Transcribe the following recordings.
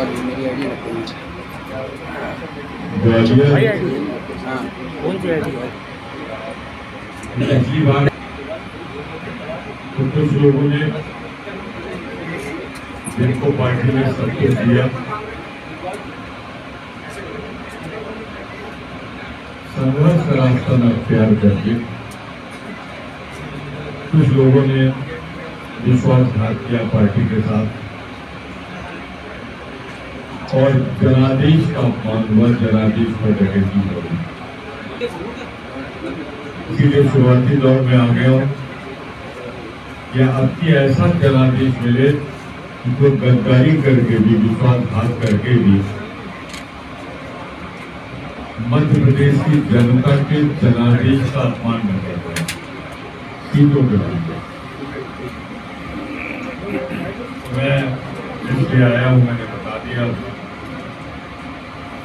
गई मेरी आईडी रखेंगे। हाँ कौन सी आईडी है? पिछली बार तो कुछ लोगों ने जिनको पार्टी ने सब कुछ दिया, संघर्ष का रास्ता न अख्तियार करके कुछ लोगों ने विश्वासघात किया पार्टी के साथ और जनादेश का अपमान हुआ, जनादेश पर डकैती हुई। इसीलिए शुरुआती दौर में आ गया या अब की ऐसा जनादेश मिले जो गद्दारी करके भी, विश्वासघात करके भी मध्य प्रदेश की जनता के जनादेश का अपमान न कर रहे सीटों के लिए। मैं इसलिए आया हूं, मैंने बता दिया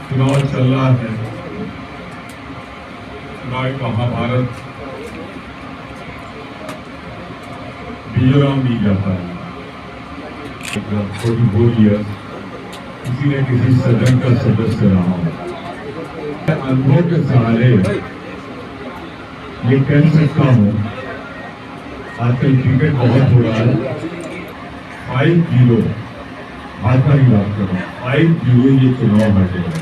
चुनाव चल रहा है, चुनाव महाभारत मिजोरम नहीं जाता है। 44 ईयर्स किसी न किसी सदन का सदस्य रहा हूं। अनुभव के सहारे ये कह सकता हूं, आजकल क्रिकेट बहुत हो रहा है। 5-0 भाजपा की बात करो, 5-0 ये चुनाव हटेगा।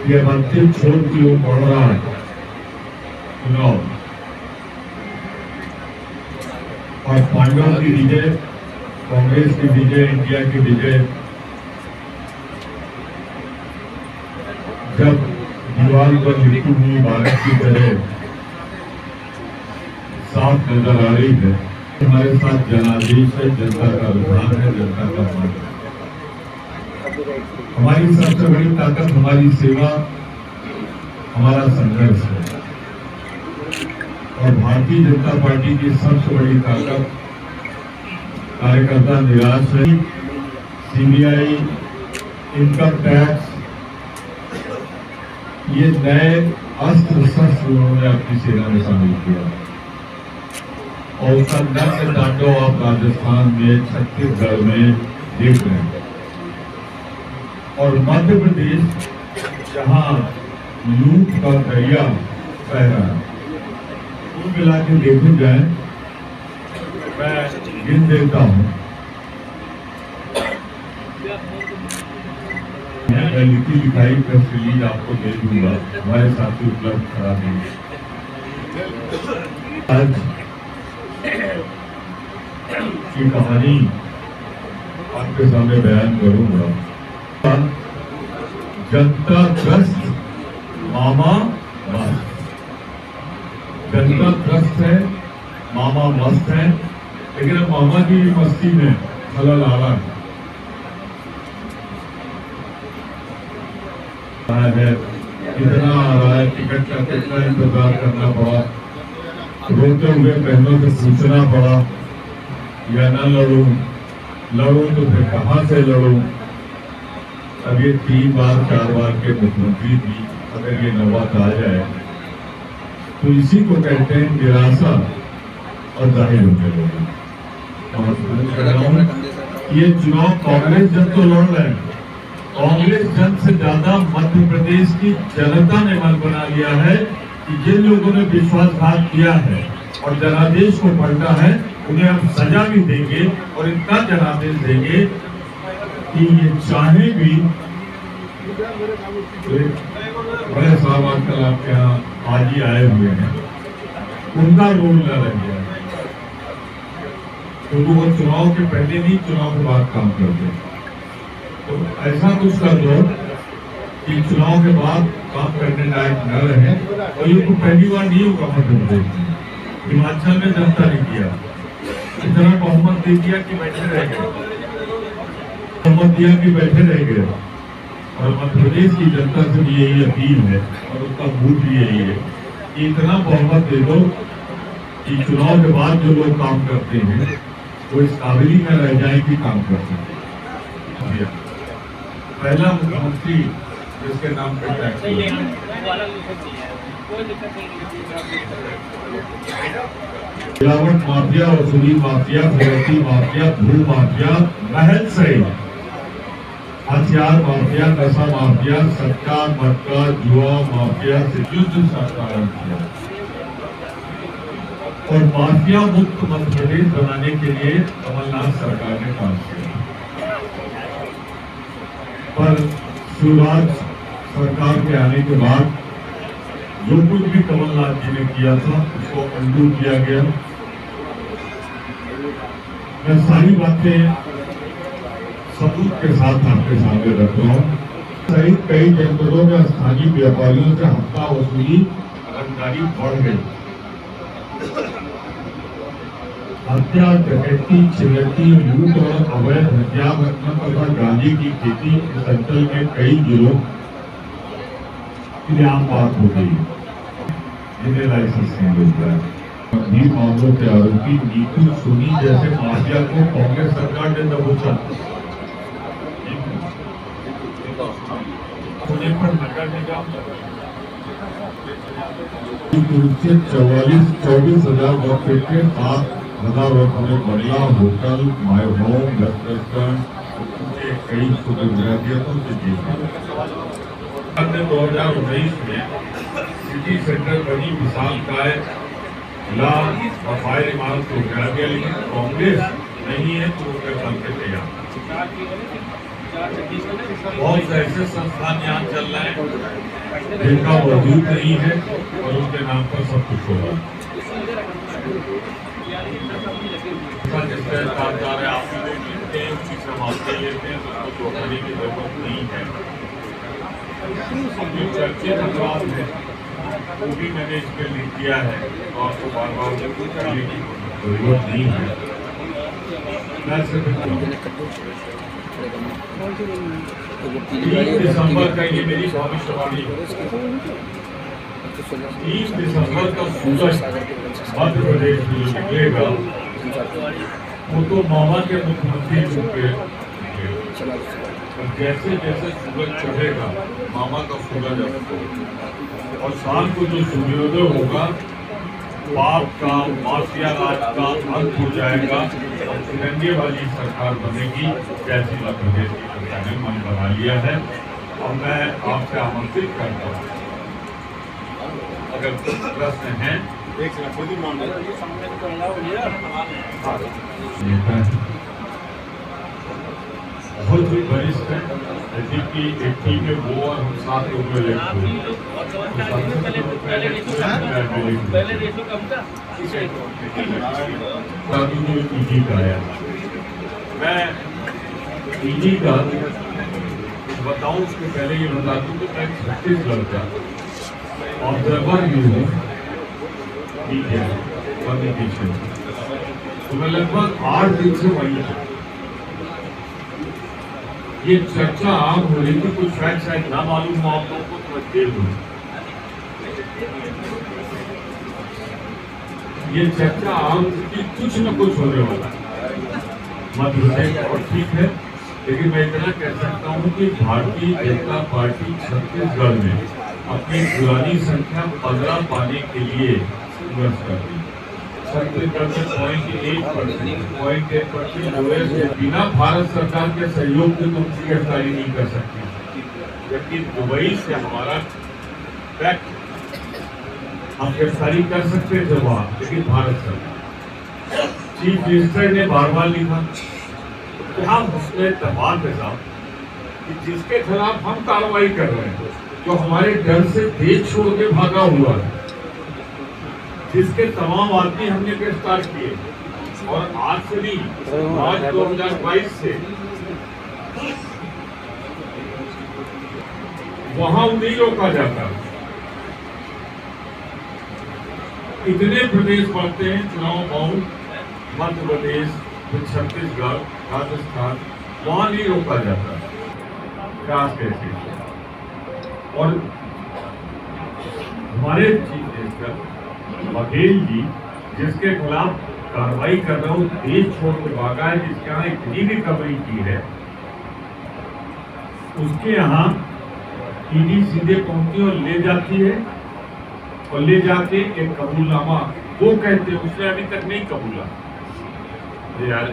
ये अंतिम छोर की ओर बढ़ रहा है चुनाव और पांडवों की विजय, कांग्रेस की विजय, इंडिया की विजय जब दीवार पर लिखी हुई भारत की तरह साफ नजर आ रही है। हमारे साथ जनादेश है, जनता का रुझान है, जनता का मन है। हमारी सबसे बड़ी ताकत हमारी सेवा, हमारा संघर्ष है और भारतीय जनता पार्टी की सबसे बड़ी ताकत कार्यकर्ता निराश है। सीबीआई, इनकम टैक्स, ये नए अस्त्र शस्त्र उन्होंने अपनी सेना में शामिल किया और उसका नृत्य तांडव आप राजस्थान में, छत्तीसगढ़ में देख रहे हैं। और मध्य प्रदेश जहां लूट का दरिया बह रहा है, कुल मिला के देखा जाए, मैं गिन देता हूं। मैं लिखी लिखाई प्रेस रिलीज आपको दे दूंगा, हमारे साथी उपलब्ध करा देंगे। आज की कहानी आपके सामने बयान करूंगा। जनता त्रस्त, मामा मस्त। जनता त्रस्त है, मामा मस्त है, लेकिन अब मामा की मस्ती में खलल आ रहा है। कितना आ रहा है, टिकट का कितना इंतजार करना पड़ा, रोते हुए बहनों से पूछना पड़ा या न लड़ूं तो फिर कहां से लड़ूं। अब ये 3 बार 4 बार के मुख्यमंत्री भी अगर ये नौबत आ जाए तो इसी को कहते हैं निराशा और जाहिर होने लगे। ये चुनाव कांग्रेस जन तो लड़ रहे हैं, कांग्रेस जन से ज्यादा मध्य प्रदेश की जनता ने मन बना लिया है कि जिन लोगों ने विश्वासघात किया है और जनादेश को पलटा है, उन्हें हम सजा भी देंगे और इतना जनादेश देंगे कि ये चाहे भी। बड़े साहब आजकल आपके यहाँ आज ही आए हुए हैं, उनका रोल न रह गया क्योंकि वो चुनाव के पहले नहीं, चुनाव के बाद काम करते। तो ऐसा कुछ कर दो कि चुनाव के बाद काम करने लायक न रहे। और ये तो पहली बार नहीं होगा मध्य प्रदेश में, हिमाचल में जनता ने किया, इतना बहुमत दे दिया कि बैठे रह गए, बहुमत दिया कि बैठे रह गए। और मध्य प्रदेश की जनता से भी यही अपील है और उसका मूड भी यही है कि इतना बहुमत दे दो कि चुनाव के बाद जो लोग काम करते हैं वो इस काबिल ही न रह जाए कि काम कर सके। पहला मुख्यमंत्री जिसके नाम पे टैक्स मिलावट माफिया, वसूली माफिया, फिरौती माफिया, भू माफिया, महल सहित हथियार माफिया, नशा माफिया, सट्टा मटका जुआ माफिया से युद्ध सरकार किया और माफिया मुक्त मध्य प्रदेश बनाने के लिए कमलनाथ सरकार ने काम किया। पर शिवराज सरकार के आने के बाद जो कुछ भी कमलनाथ जी ने किया था उसको अंडू किया गया। मैं सारी बातें सबूत के साथ आपके सामने रख रहा हूँ। सहित कई जनपदों में स्थानीय व्यापारियों से हफ्ता वसूली रंगदारी बढ़ गई। हत्या, डकैती, छिनैती, लूट और अवैध हथियार रखना तथा गांजे की खेती इस अंचल में कई जिलों की आम बात हो गई, जिन्हें लाइसेंस नहीं मिल रहा है। गंभीर मामलों के आरोपी नीतू सोनी जैसे माफिया को कांग्रेस सरकार ने दबोचा। पुणे पर नगर निगम से 24,000 वर्ग फीट के 7,000 वर्ग में बंगला, होटल, माय होम, रेस्टोरेंट के कई फोटोग्राफियों से जीता। 2019 में सिटी सेंटर बनी विशालकाय ला और फायर इमारत को गिरा दिया, लेकिन कांग्रेस नहीं है तो उसके चलते तैयार। बहुत से ऐसे संस्थान यहाँ चल रहे हैं जिनका वजूद नहीं है और उनके नाम पर सब कुछ होगा। जिसके कामगार है आप लेते हैं, उसी से माफी लेते हैं, तो उसको चौंकाने की जरूरत नहीं है। जो चर्चित अपराध है वो भी मैंने इसमें लिख दिया है तो आपको बार बार करने की जरूरत नहीं है। मैं सिर्फ 3 दिसंबर का ये मेरी भविष्यवाणी है। 3 दिसंबर का सूरज मध्य प्रदेश में जो निकलेगा वो तो मामा के मुख्यमंत्री चुके। जैसे जैसे सूरज चढ़ेगा मामा का सूरज और शाम को जो सूर्योदय होगा पाप का, माफिया राज का अंत हो जाएगा और तिरंगे वाली सरकार बनेगी, जैसी मध्य प्रदेश की सरकार ने मन बना लिया है। और मैं आपसे आमंत्रित करता हूँ, अगर प्रश्न है बहुत ही वरिष्ठ है, जिनकी एक टीम में वो और हम 7 लोग में पीजी का है। मैं पीजी का बताऊं उसके पहले ये बता दूं कि मैं छत्तीसगढ़ का ऑब्जर्वर भी हूँ कम्युनिकेशन, तो मैं लगभग 8 दिन से वही हूँ। ये चर्चा आम हो रही थी, कुछ शायद ना मालूम हो आप लोगों को, तो मैं दे दूं। ये चर्चा आम कि कुछ न कुछ होने वाला मध्य प्रदेश और ठीक है, लेकिन मैं इतना कह सकता हूँ कि भारतीय जनता पार्टी छत्तीसगढ़ में अपनी पुरानी संख्या 15 पाने के लिए संघर्ष कर रही है। छत्तीसगढ़ में 0.8% बिना भारत सरकार के सहयोग के तुम गिरफ्तारी नहीं कर सकते, जबकि दुबई से हमारा फैक्ट हम गिरफ्तारी कर सकते थे वहां, लेकिन भारत सरकार चीफ मिनिस्टर ने बार बार लिखा कि हम उसमें तबाह के साथ कि जिसके खिलाफ हम कार्रवाई कर रहे हैं, जो हमारे डर से देश छोड़ के भागा हुआ है, जिसके तमाम आदमी हमने गिरफ्तार किए, और आज से नहीं, आज 2022 से वहां नहीं रोका जाता। इतने प्रदेश बढ़ते हैं चुनाव बाउंड, मध्य प्रदेश, छत्तीसगढ़, राजस्थान, वहां नहीं रोका जाता। क्या कैसे? और हमारे चीफ मिनिस्टर बघेल जी जिसके खिलाफ कार्रवाई कर रहा हूँ, देश छोड़ के भागा है, जिसके यहाँ इतनी भी कमाई की है, उसके यहाँ ईडी सीधे पहुंचती और ले जाती है और ले जाके एक कबूलनामा वो कहते हैं उसने अभी तक नहीं कबूला। यार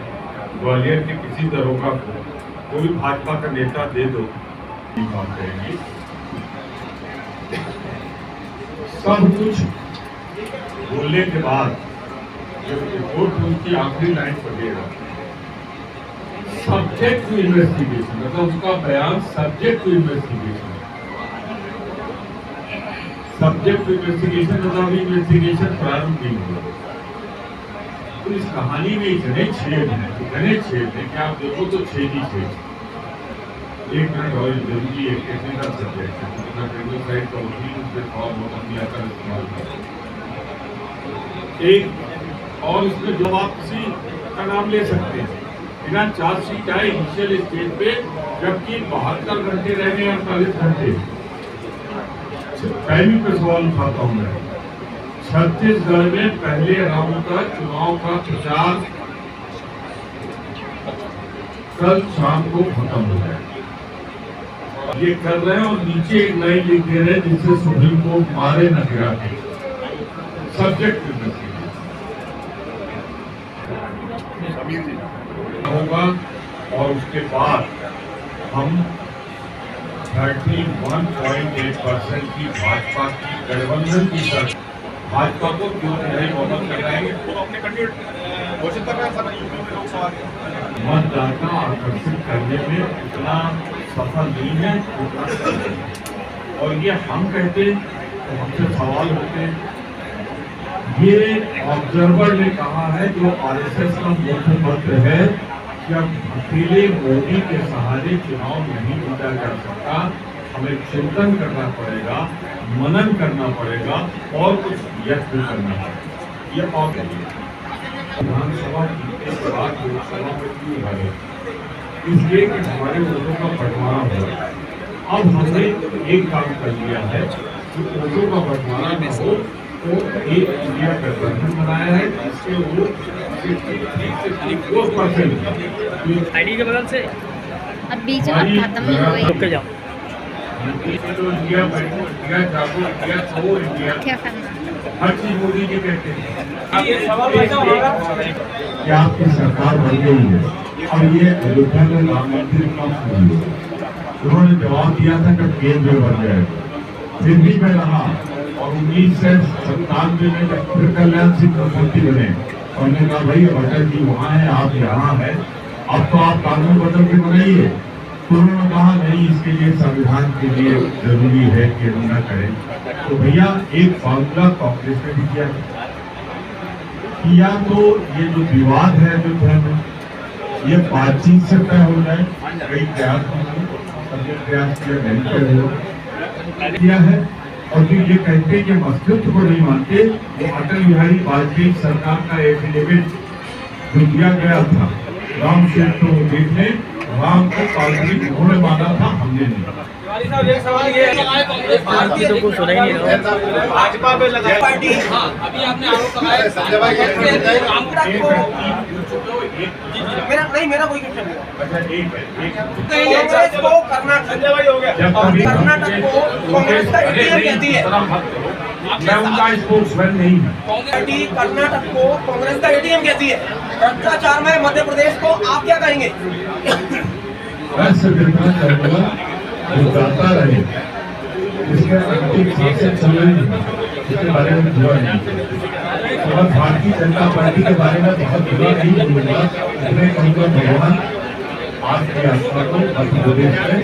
ग्वालियर के किसी दरोगा को कोई भाजपा का नेता दे दो, बात करेंगे। सब कुछ बोलने के बाद जब रिपोर्ट उनकी आखिरी लाइन पढ़ेगा, सब्जेक्ट टू इन्वेस्टिगेशन, मतलब उसका बयान subject to investigation, subject to investigation मतलब अभी इन्वेस्टिगेशन प्रारंभ नहीं हुआ। तो इस कहानी में इतने छेद हैं कि आप देखो तो छेद ही छेद। एक मिनट और जरूरी एक टेक्निकल सब्जेक्ट है, जितना साइड का वकील उससे थोड़ा बहुत अपनी अकल इस्तेमाल कर एक, और उसमें जब आप किसी का नाम ले सकते हैं बिना चार्जशीट आए इनिशियल स्टेज पे, जबकि 72 घंटे रह गए 48 घंटे। पहली पे सवाल उठाता हूँ मैं, छत्तीसगढ़ में पहले राउंड का चुनाव का प्रचार कल शाम को खत्म हो गया। ये कर रहे हैं और नीचे एक लाइन लिख दे रहे हैं जिससे सुप्रीम कोर्ट मारे न गिरा के, सब्जेक्ट होगा। और उसके बाद हम 31.8% की भाजपा की गठबंधन की सरकार, भाजपा को क्यों नहीं बहुमत कराएंगे, घोषित कर रहे हैं। मतदाता आकर्षित करने में इतना सफल नहीं है और ये हम कहते तो हमसे सवाल होते। ये ऑब्जर्वर ने कहा है जो आरएसएस का मुखपत्र है, जब अकेले मोदी के सहारे चुनाव नहीं जीता जा सकता, हमें चिंतन करना पड़ेगा, मनन करना पड़ेगा और कुछ यत्न करना पड़ेगा। ये और विधानसभा जीतने के बाद लोकसभा में क्यों हारे, इसलिए कि हमारे वोटों का बंटवारा हो। अब हमने एक काम कर लिया है कि वोटों का बंटवारा न हो तो एक इंडिया गठबंधन बनाया है जिसके वो 64% आईडी के बदल से अब बीच में खत्म नहीं हुई। रुक जाओ। इंडिया जागो, इंडिया छोड़ो, इंडिया क्या करना? हर चीज मोदी जी कहते हैं कि आपकी सरकार बन गई है और ये अयोध्या में राम मंदिर कब शुरू हुआ। उन्होंने जवाब दिया था कि केंद्र बन जाएगा, फिर भी मैं रहा और 1997 में जब फिर कल्याण सिंह मुख्यमंत्री बने और उन्होंने कहा भाई अटल जी वहाँ है, आप यहाँ है, अब तो आप कानून बदल के बनाइए। तो उन्होंने कहा नहीं, इसके लिए संविधान के लिए जरूरी है कि हम न करें। तो भैया एक फॉर्मूला कांग्रेस ने भी किया तो ये जो विवाद है अयोध्या में, ये बातचीत से तय हो जाए। कई प्रयास किया है और फिर ये कहते हैं कि अस्तित्व को नहीं मानते। वो अटल बिहारी वाजपेयी सरकार का एफिडेविट जो दिया गया था राम सेतु देखने, राम को काल्पनिक उन्होंने माना था, हमने नहीं। एक सवाल ये है, भारतीय तो कुछ सुना ही नहीं रहा। भाजपा पे लगा पार्टी, अभी आपने आरोप लगाया संजय भाई मेरा कोई क्वेश्चन नहीं। कांग्रेस को कर्नाटक को कांग्रेस का एटीएम कहती है, मैं उनका स्पोक्समैन नहीं हूँ। पार्टी कर्नाटक को कांग्रेस का एटीएम कहती है, भ्रष्टाचार में मध्य प्रदेश को आप क्या कहेंगे? जो जाता रहे इसके अंतिम सांसें चल रही है, इसके बारे में बुरा नहीं। और भारतीय जनता पार्टी के बारे में बहुत बुरा नहीं बोलूंगा, इसमें कहूँगा भगवान आपकी आत्मा को मध्य प्रदेश में